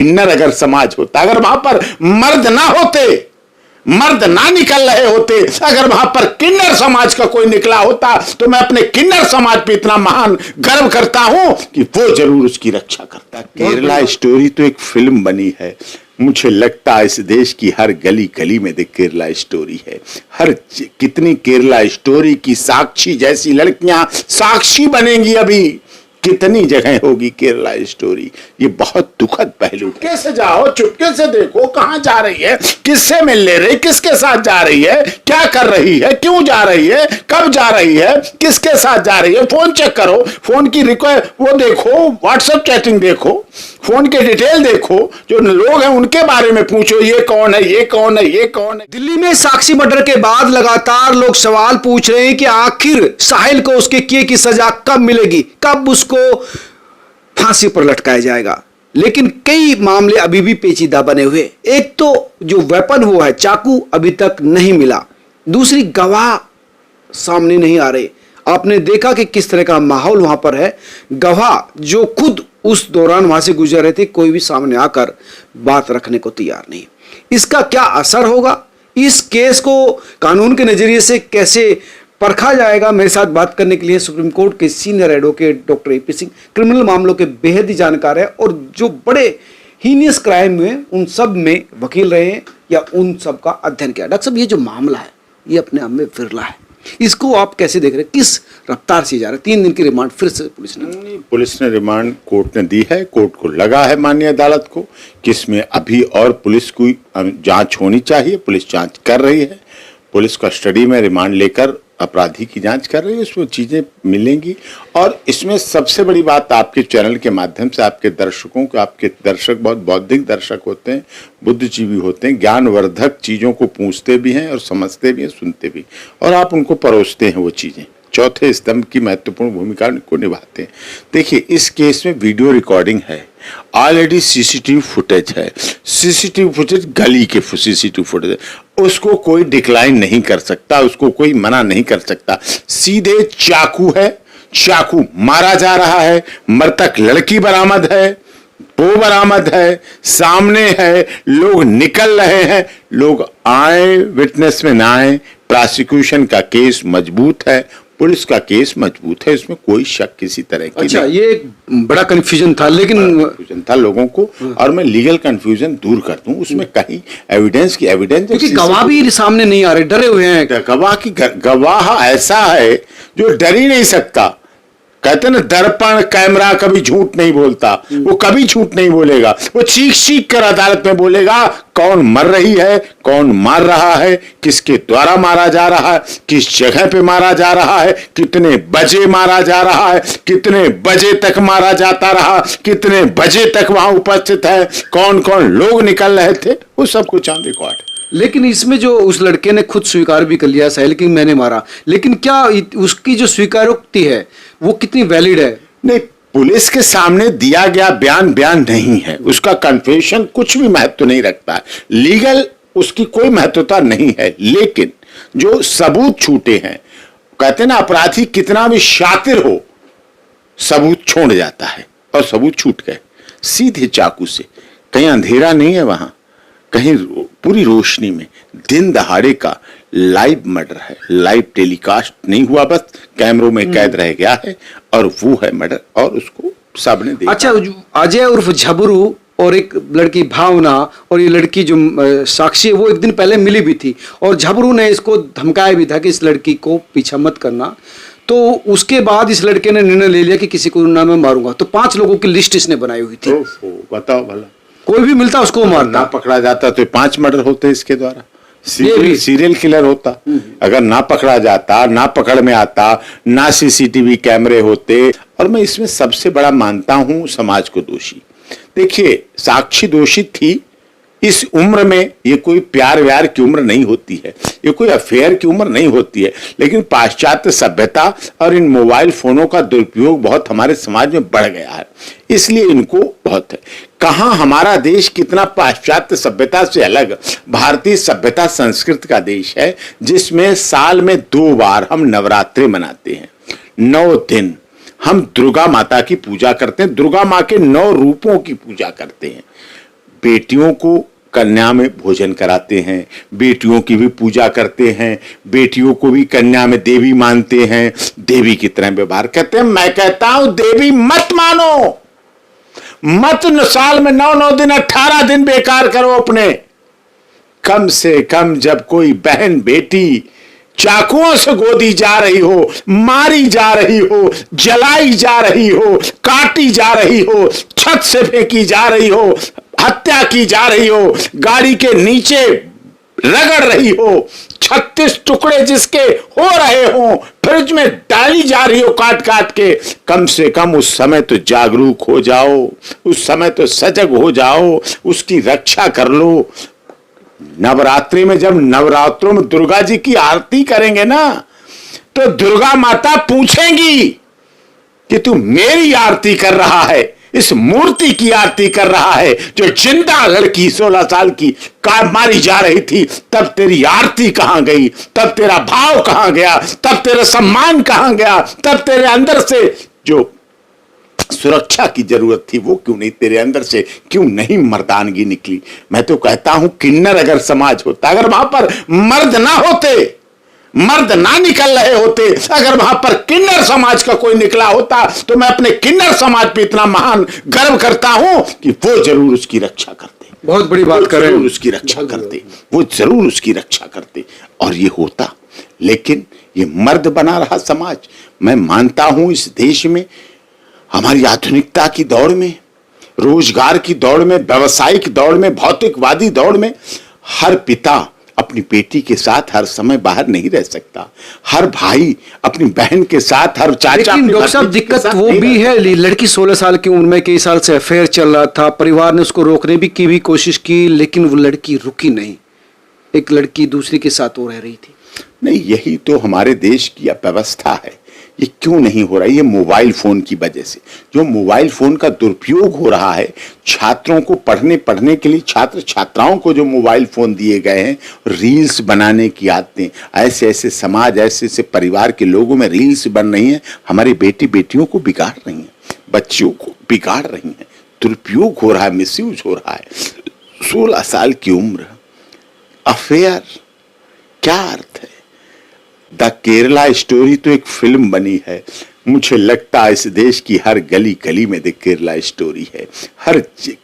किन्नर अगर समाज होता, अगर वहां पर मर्द ना होते, मर्द ना निकल रहे होते, अगर वहां पर किन्नर समाज का कोई निकला होता, तो मैं अपने किन्नर समाज पे इतना महान गर्व करता हूं कि वो जरूर उसकी रक्षा करता। केरला स्टोरी तो एक फिल्म बनी है, मुझे लगता है इस देश की हर गली गली में केरला स्टोरी है। हर कितनी केरला स्टोरी की साक्षी जैसी लड़कियां साक्षी बनेंगी, अभी कितनी जगह होगी केरला स्टोरी। ये बहुत दुखद पहलू। चुपके से जाओ, चुपके से देखो कहां जा रही है, किससे मिल ले रही, किसके साथ जा रही है, क्या कर रही है, क्यों जा रही है, कब जा रही है, किसके साथ जा रही है। फोन चेक करो, फोन की वो देखो, व्हाट्सएप चैटिंग देखो, फोन के डिटेल देखो, जो लोग हैं उनके बारे में पूछो, ये कौन है, ये कौन है, ये कौन है। दिल्ली में साक्षी मर्डर के बाद लगातार लोग सवाल पूछ रहे हैं कि आखिर साहिल को उसके किए की सजा कब मिलेगी, कब उसको फांसी पर लटकाया जाएगा। लेकिन कई मामले अभी भी पेचीदा बने हुए। एक तो जो वेपन वो है चाकू, अभी तक नहीं मिला। दूसरी, गवाह सामने नहीं आ रहे। आपने देखा कि किस तरह का माहौल वहां पर है। गवाह जो खुद उस दौरान वहां से गुजर रहे थे, कोई भी सामने आकर बात रखने को तैयार नहीं। इसका क्या असर होगा, इस केस को कानून के नजरिए से कैसे परखा जाएगा, मेरे साथ बात करने के लिए सुप्रीम कोर्ट के senior advocate doctor AP Singh, criminal मामलों के बेहद ही जानकार है और जो बड़े हीनियस क्राइम हुए उन सब में वकील रहे हैं या उन सब का अध्ययन किया। डॉक्टर साहब, ये जो मामला है ये अपने आप में विरला है, इसको आप कैसे देख रहे हैं, किस रफ्तार से जा रहा है? 3 दिन की रिमांड फिर से पुलिस ने रिमांड कोर्ट ने दी है, कोर्ट को लगा है माननीय अदालत को कि इसमें अभी और पुलिस की जांच होनी चाहिए। पुलिस जांच कर रही है, पुलिस कस्टडी में रिमांड लेकर अपराधी की जांच कर रही है, उसमें चीजें मिलेंगी। और इसमें सबसे बड़ी बात, आपके चैनल के माध्यम से आपके दर्शकों को, आपके दर्शक बहुत बौद्धिक दर्शक होते हैं, बुद्धिजीवी होते हैं, ज्ञानवर्धक चीजों को पूछते भी हैं और समझते भी हैं, सुनते भी, और आप उनको परोसते हैं वो चीजें। चौथे स्तंभ की महत्वपूर्ण भूमिका को निभाते हैं। देखिए, इस केस में वीडियो रिकॉर्डिंग है, ऑलरेडी सीसीटीवी फुटेज है, सीसीटीवी फुटेज गली के सीसीटीवी फुटेज है, उसको कोई डिक्लाइन नहीं कर सकता, उसको कोई मना नहीं कर सकता। सीधे चाकू है, चाकू मारा जा रहा है, मृतक लड़की बरामद है, वो बरामद है, सामने है, लोग निकल रहे हैं, लोग आए, विटनेस में ना आए, प्रोसिक्यूशन का केस मजबूत है, पुलिस का केस मजबूत है, इसमें कोई शक किसी तरह की अच्छा नहीं। ये एक बड़ा कंफ्यूजन था, लेकिन कंफ्यूजन था लोगों को, और मैं लीगल कंफ्यूजन दूर कर दूं, उसमें कहीं एविडेंस क्योंकि गवाह भी सामने नहीं आ रहे, डरे हुए हैं। गवाह ऐसा है जो डर ही नहीं सकता। कहते ना, दर्पण कैमरा कभी झूठ नहीं बोलता, वो कभी झूठ नहीं बोलेगा, वो चीख चीख कर अदालत में बोलेगा कौन मर रही है, कौन मार रहा है, किसके द्वारा मारा जा रहा है, किस जगह पे मारा जा रहा है, कितने बजे मारा जा रहा है, कितने बजे तक मारा जाता रहा, कितने बजे तक वहां उपस्थित है, कौन कौन लोग निकल रहे थे, वो सब कुछ ऑन रिकॉर्ड। लेकिन इसमें जो उस लड़के ने खुद स्वीकार भी कर लिया साहिल कि मैंने मारा, लेकिन क्या उसकी जो स्वीकारोक्ति है वो कितनी वैलिड है? नहीं, पुलिस के सामने दिया गया बयान नहीं है, उसका कन्फेशन कुछ भी महत्व नहीं रखता है, लीगल उसकी कोई महत्वता नहीं है। लेकिन जो सबूत छूटे हैं, कहते ना अपराधी कितना भी शातिर हो, सबूत छोड़ जाता है, और सबूत छूट गए सीधे चाकू से। कहीं अंधेरा नहीं है वहां, कहीं पूरी रोशनी में, दिन दहाड़े का लाइव मर्डर है, लाइव टेलीकास्ट नहीं हुआ, बस कैमरों में कैद रह गया है, और वो है मर्डर, और उसको सबने देखा। अच्छा, अजय उर्फ झबरू और एक लड़की भावना और ये लड़की जो साक्षी है, वो एक दिन पहले मिली भी थी, और झबरू ने इसको धमकाया भी था कि इस लड़की को पीछा मत करना। तो उसके बाद इस लड़के ने निर्णय ले लिया कि किसी को ना मैं मारूंगा। तो 5 लोगों की लिस्ट इसने बनाई हुई थी। बताओ भला, कोई भी मिलता उसको मारता, ना पकड़ा जाता तो 5 मर्डर होते इसके द्वारा, सीरियल किलर होता। अगर ना पकड़ा जाता, ना पकड़ में आता, ना सीसीटीवी कैमरे होते। और मैं इसमें सबसे बड़ा मानता हूं समाज को दोषी। देखिए, साक्षी दोषी थी, इस उम्र में ये कोई प्यार व्यार की उम्र नहीं होती है, ये कोई अफेयर की उम्र नहीं होती है, लेकिन पाश्चात्य सभ्यता और इन मोबाइल फोनों का दुरुपयोग बहुत हमारे समाज में बढ़ गया है, इसलिए इनको बहुत है। कहां हमारा देश कितना पाश्चात्य सभ्यता से अलग भारतीय सभ्यता संस्कृति का देश है, जिसमें साल में 2 बार हम नवरात्रि मनाते हैं, 9 दिन हम दुर्गा माता की पूजा करते हैं, दुर्गा माँ के 9 रूपों की पूजा करते हैं। बेटियों को कन्या में भोजन कराते हैं, बेटियों की भी पूजा करते हैं, बेटियों को भी कन्या में देवी मानते हैं, देवी की तरह व्यवहार करते हैं। मैं कहता हूं देवी मत मानो, मत साल में 9 दिन 18 दिन बेकार करो अपने। कम से कम जब कोई बहन बेटी चाकुओं से गोदी जा रही हो, मारी जा रही हो, जलाई जा रही हो, काटी जा रही हो, छत से फेंकी जा रही हो, हत्या की जा रही हो, गाड़ी के नीचे रगड़ रही हो, 36 टुकड़े जिसके हो रहे हो, फ्रिज में डाली जा रही हो काट काट के, कम से कम उस समय तो जागरूक हो जाओ, उस समय तो सजग हो जाओ, उसकी रक्षा कर लो। नवरात्रि में जब नवरात्रों में दुर्गा जी की आरती करेंगे ना, तो दुर्गा माता पूछेंगी कि तू मेरी आरती कर रहा है, इस मूर्ति की आरती कर रहा है जो जिंदा लड़की 16 साल की मारी जा रही थी, तब तेरी आरती कहां गई, तब तेरा भाव कहां गया, तब तेरा सम्मान कहां गया, तब तेरे अंदर से जो सुरक्षा की जरूरत थी वो क्यों नहीं, तेरे अंदर से क्यों नहीं मर्दानगी निकली। मैं तो कहता हूं किन्नर अगर समाज होता, अगर वहां पर मर्द ना होते, मर्द ना निकल रहे होते, अगर वहां पर किन्नर समाज का कोई निकला होता, तो मैं अपने किन्नर समाज पे इतना महान गर्व करता हूं कि वो जरूर उसकी रक्षा करते। बहुत बड़ी बात कर रहे हैं, उसकी रक्षा करते, वो जरूर उसकी रक्षा करते और ये होता। लेकिन ये मर्द बना रहा समाज। मैं मानता हूं इस देश में हमारी आधुनिकता की दौड़ में, रोजगार की दौड़ में, व्यवसायिक दौड़ में, भौतिकवादी दौड़ में हर पिता अपनी बेटी के साथ हर समय बाहर नहीं रह सकता, हर भाई अपनी बहन के साथ, हर चाचा। लेकिन डॉक्टर साहब दिक्कत वो भी है, लड़की 16 साल की उम्र में कई साल से अफेयर चल रहा था, परिवार ने उसको रोकने की भी कोशिश की, लेकिन वो लड़की रुकी नहीं, एक लड़की दूसरी के साथ वो रह रही थी। नहीं, यही तो हमारे देश की अव्यवस्था है। ये क्यों नहीं हो रहा है? ये मोबाइल फोन की वजह से, जो मोबाइल फोन का दुरुपयोग हो रहा है, छात्रों को पढ़ने के लिए, छात्र छात्राओं को जो मोबाइल फोन दिए गए हैं, रील्स बनाने की आदतें, ऐसे ऐसे समाज, ऐसे ऐसे परिवार के लोगों में रील्स बन रही हैं, हमारी बेटी बेटियों को बिगाड़ रही हैं, बच्चियों को बिगाड़ रही हैं, दुरुपयोग हो रहा है, मिसयूज हो रहा है। 16 साल की उम्र, अफेयर, क्या अर्थ है? द केरला स्टोरी तो एक फिल्म बनी है, मुझे लगता है इस देश की हर गली गली में द केरला स्टोरी है।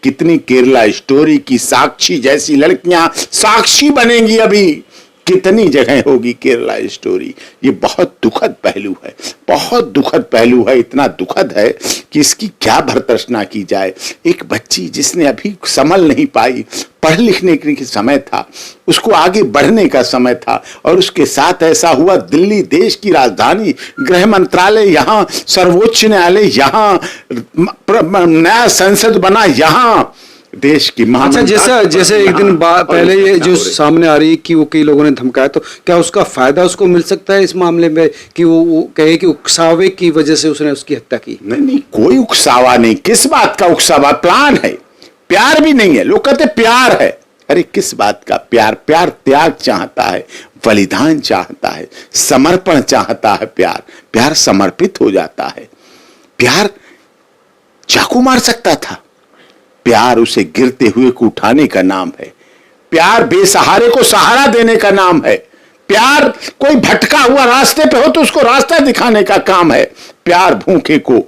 कितनी केरला स्टोरी की साक्षी जैसी लड़कियां साक्षी बनेंगी, अभी कितनी जगह होगी केरला स्टोरी। ये बहुत दुखद पहलू है, बहुत दुखद पहलू है, इतना दुखद है कि इसकी क्या भर्त्सना की जाए। एक बच्ची जिसने अभी संभल नहीं पाई, पढ़ लिखने के समय था, उसको आगे बढ़ने का समय था, और उसके साथ ऐसा हुआ। दिल्ली देश की राजधानी, गृह मंत्रालय यहाँ, सर्वोच्च न्यायालय यहाँ, नया संसद बना यहाँ, देश की अच्छा, जैसे एक दिन पहले ये जो सामने आ रही है कि वो कई लोगों ने धमकाया, तो क्या उसका फायदा उसको मिल सकता है इस मामले में कि वो कहे कि उकसावे की वजह से उसने उसकी हत्या की? नहीं, कोई उकसावा नहीं। किस बात का उकसावा? प्लान है, प्यार भी नहीं है। लोग कहते प्यार है, अरे किस बात का प्यार? प्यार त्याग चाहता है, बलिदान चाहता है, समर्पण चाहता है। प्यार समर्पित हो जाता है। प्यार चाकू मार सकता था, प्यार उसे गिरते हुए को उठाने का नाम है। प्यार बेसहारे को सहारा देने का नाम है। प्यार कोई भटका हुआ रास्ते पे हो तो उसको रास्ता दिखाने का काम है। प्यार भूखे को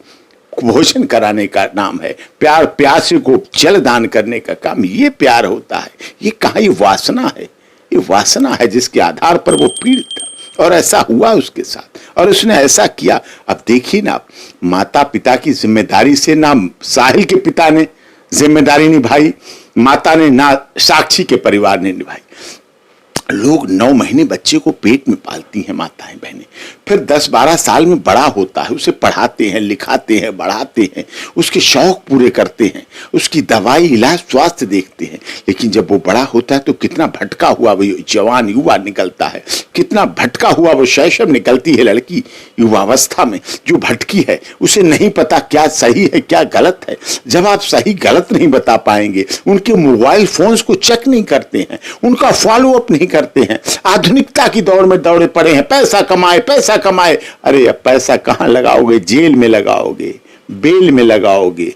भोजन कराने का नाम है। प्यार प्यासे को जल दान करने का काम, ये प्यार होता है। ये कहां, ये वासना है, ये वासना है जिसके आधार पर वो पीड़ित था, और ऐसा हुआ उसके साथ, और उसने ऐसा किया। अब देखिए ना, माता पिता की जिम्मेदारी से ना साहिल के पिता ने जिम्मेदारी निभाई, माता ने ना साक्षी के परिवार ने निभाई। लोग 9 महीने बच्चे को पेट में पालती हैं माताएं बहनें, फिर 10-12 साल में बड़ा होता है, उसे पढ़ाते हैं, लिखाते हैं, बढ़ाते हैं, उसके शौक पूरे करते हैं, उसकी दवाई, इलाज, स्वास्थ्य देखते हैं। लेकिन जब वो बड़ा होता है तो कितना भटका हुआ वो जवान युवा निकलता है, कितना भटका हुआ वो शैशव निकलती है लड़की युवावस्था में, जो भटकी है, उसे नहीं पता क्या सही है क्या गलत है। जब आप सही गलत नहीं बता पाएंगे, उनके मोबाइल फोन्स को चेक नहीं करते हैं, उनका फॉलो अप नहीं करते हैं, आधुनिकता की दौड़ में दौड़े पड़े हैं, पैसा कमाए पैसा कमाए। अरे अब पैसा कहां लगाओगे? जेल में लगाओगे, बेल में लगाओगे,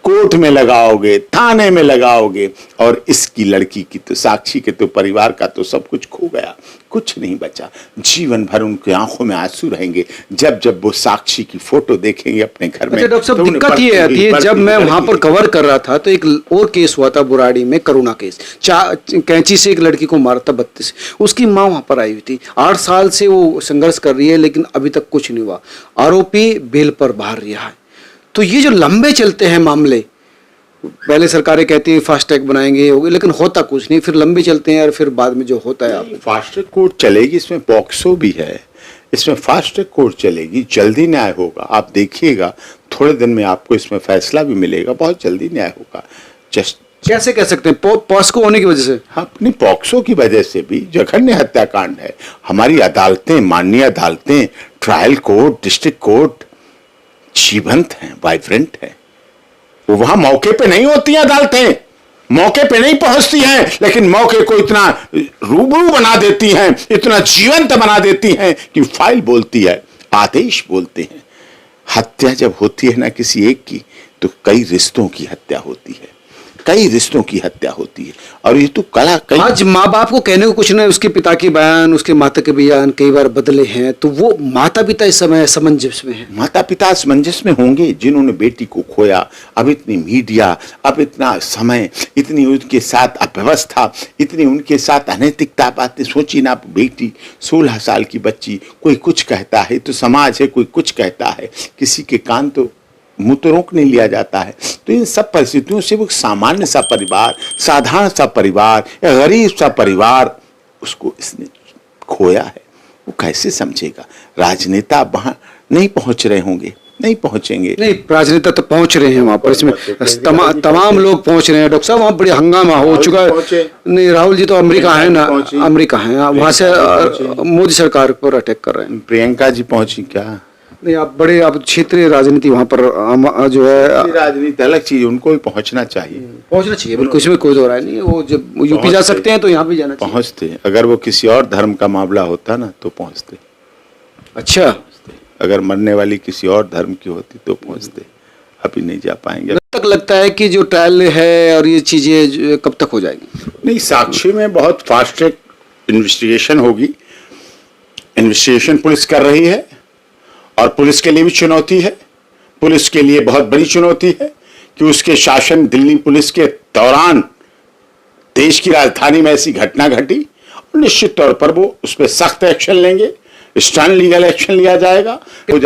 कोर्ट में लगाओगे, थाने में लगाओगे, और इसकी लड़की की तो, साक्षी के तो परिवार का तो सब कुछ खो गया, कुछ नहीं बचा। जीवन भर उनकी आंखों में आंसू रहेंगे जब जब वो साक्षी की फोटो देखेंगे अपने घर में। अच्छा डॉक्टर साहब, दिक्कत ये आती है, जब मैं वहां पर कवर कर रहा था तो एक और केस हुआ था बुराड़ी में, करुणा केस, कैंची से एक लड़की को मारा था 32, उसकी माँ वहां पर आई हुई थी, 8 साल से वो संघर्ष कर रही है लेकिन अभी तक कुछ नहीं हुआ, आरोपी बेल पर बाहर रिहा है। तो ये जो लंबे चलते हैं मामले, पहले सरकारें कहती है फास्ट ट्रैक बनाएंगे, लेकिन होता कुछ नहीं, फिर लंबे चलते हैं और फिर बाद में जो होता है। आप फास्ट ट्रैक कोर्ट चलेगी, इसमें पॉक्सो भी है, इसमें फास्ट ट्रैक कोर्ट चलेगी, जल्दी न्याय होगा। आप देखिएगा थोड़े दिन में आपको इसमें फैसला भी मिलेगा, बहुत जल्दी न्याय होगा। जस्ट कैसे कह सकते हैं? पॉस्को होने की वजह से? हाँ, अपनी पॉक्सो की वजह से भी जघन्य हत्याकांड है। हमारी अदालतें, माननीय अदालतें, ट्रायल कोर्ट, डिस्ट्रिक्ट कोर्ट जीवंत हैं, वाइब्रेंट हैं। वो वहां मौके पे नहीं होती हैं अदालतें, मौके पे नहीं पहुंचती हैं, लेकिन मौके को इतना रूबरू बना देती हैं, इतना जीवंत बना देती हैं कि फाइल बोलती है, आदेश बोलते हैं। हत्या जब होती है ना किसी एक की, तो कई रिश्तों की हत्या होती है, कई रिश्तों की हत्या होती है। और ये तो कला कई, आज माँ बाप को कहने को कुछ नहीं, उसके पिता के बयान, उसके माता के बयान कई बार बदले हैं, तो वो माता पिता इस समय असमंजस में है। माता पिता असमंजस में होंगे जिन्होंने बेटी को खोया। अब इतनी मीडिया, अब इतना समय, इतनी उनके साथ अव्यवस्था, इतनी उनके साथ अनैतिकता बातें। सोची ना, बेटी 16 साल की बच्ची, कोई कुछ कहता है तो समाज है, कोई कुछ कहता है, किसी के कान तो मुंह तो रोक नहीं लिया जाता है। तो इन सब परिस्थितियों से वो सामान्य सा परिवार, साधारण सा परिवार या गरीब सा परिवार, उसको इसने खोया है, वो कैसे समझेगा? राजनेता वहां नहीं पहुंच रहे होंगे, नहीं पहुंचेंगे। नहीं, राजनेता तो पहुंच रहे हैं वहां पर, इसमें तमाम लोग पहुंच रहे हैं डॉक्टर साहब। वहां बड़ी हंगामा हो चुका है। नहीं, राहुल जी तो अमेरिका है ना, अमेरिका है, वहां से मोदी सरकार पर अटैक कर रहे हैं। प्रियंका जी पहुंची क्या? नहीं, आप क्षेत्रीय राजनीति वहां पर जो है, राजनीति अलग चीज, उनको भी पहुंचना चाहिए, पहुंचना चाहिए, बिल्कुल, इसमें कोई दो राय नहीं है। वो जब यूपी जा सकते हैं तो यहाँ भी जाना चाहिए। पहुंचते, अगर वो किसी और धर्म का मामला होता ना तो पहुंचते। अच्छा, अगर मरने वाली किसी और धर्म की होती तो पहुंचते, अभी नहीं जा पाएंगे। कब तक लगता है कि जो ट्रायल है और ये चीजें कब तक हो जाएगी? नहीं, साक्षी में बहुत फास्ट ट्रैक इन्वेस्टिगेशन होगी, इन्वेस्टिगेशन पुलिस कर रही है, और पुलिस के लिए भी चुनौती है, पुलिस के लिए बहुत बड़ी चुनौती है कि उसके शासन, दिल्ली पुलिस के दौरान देश की राजधानी में ऐसी घटना घटी, और निश्चित तौर पर वो उस पर सख्त एक्शन लेंगे, स्टर्न लीगल एक्शन लिया जाएगा।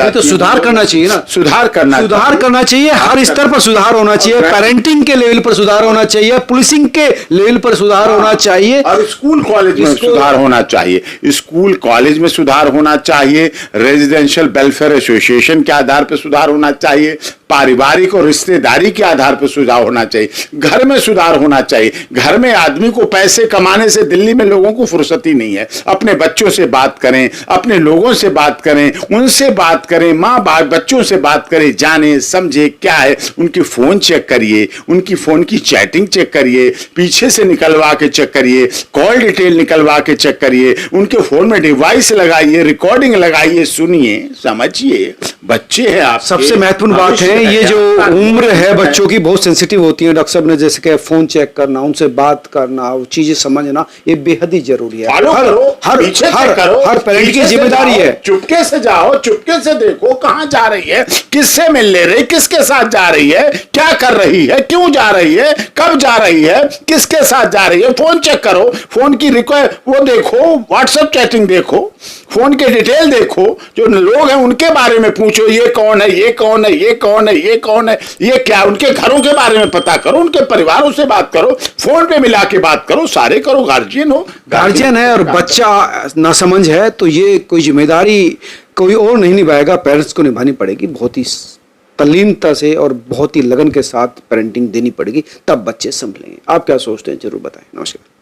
तो सुधार करना चाहिए ना, सुधार करना चाहिए, हर स्तर पर सुधार होना चाहिए, पेरेंटिंग के लेवल पर सुधार होना चाहिए, पुलिसिंग के लेवल पर सुधार होना चाहिए, और स्कूल कॉलेज में सुधार होना चाहिए, स्कूल कॉलेज में सुधार होना चाहिए, रेजिडेंशियल वेलफेयर एसोसिएशन के आधार पर सुधार होना चाहिए, पारिवारिक और रिश्तेदारी के आधार पर सुधार होना चाहिए, घर में सुधार होना चाहिए। घर में आदमी को पैसे कमाने से दिल्ली में लोगों को फुर्सत ही नहीं है। अपने बच्चों से बात करें, अपने लोगों से बात करें, उनसे बात करें, माँ बाप बच्चों से बात करें, जाने समझे क्या है, उनकी फोन चेक करिए, उनकी फोन की चैटिंग चेक करिए, पीछे से निकलवा के चेक करिए, कॉल डिटेल निकलवा के चेक करिए, उनके फोन में डिवाइस लगाइए, रिकॉर्डिंग लगाइए, सुनिए, समझिए। बच्चे हैं आप, सबसे महत्वपूर्ण बात है, ये जो उम्र है बच्चों की बहुत सेंसिटिव होती है। डॉक्टर साहब ने जैसे कि फोन चेक करना, उनसे बात करना, वो चीजें समझना, ये बेहद ही जरूरी है। हर पेरेंट की जिम्मेदारी है। चुपके से जाओ, चुपके से देखो कहां जा रही है, किससे मिल ले रही, किसके साथ जा रही है, क्या कर रही है, क्यों जा रही है, कब जा रही है, किसके साथ जा रही है। फोन चेक करो, फोन की वो देखो, व्हाट्सएप चैटिंग देखो, फोन के डिटेल देखो, जो लोग हैं उनके बारे में पूछो, ये कौन है, ये कौन है, ये कौन है, ये कौन है, ये क्या, उनके घरों के बारे में पता करो, उनके परिवारों से बात करो, फोन पे मिला के बात करो, सारे करो। गार्जियन है और बच्चा नासमझ है, तो ये कोई जिम्मेदारी कोई और नहीं निभाएगा, पेरेंट्स को निभानी पड़ेगी। बहुत ही तल्लीनता से और बहुत ही लगन के साथ पेरेंटिंग देनी पड़ेगी, तब बच्चे संभलेंगे। आप क्या सोचते हैं, जरूर बताएं। नमस्कार।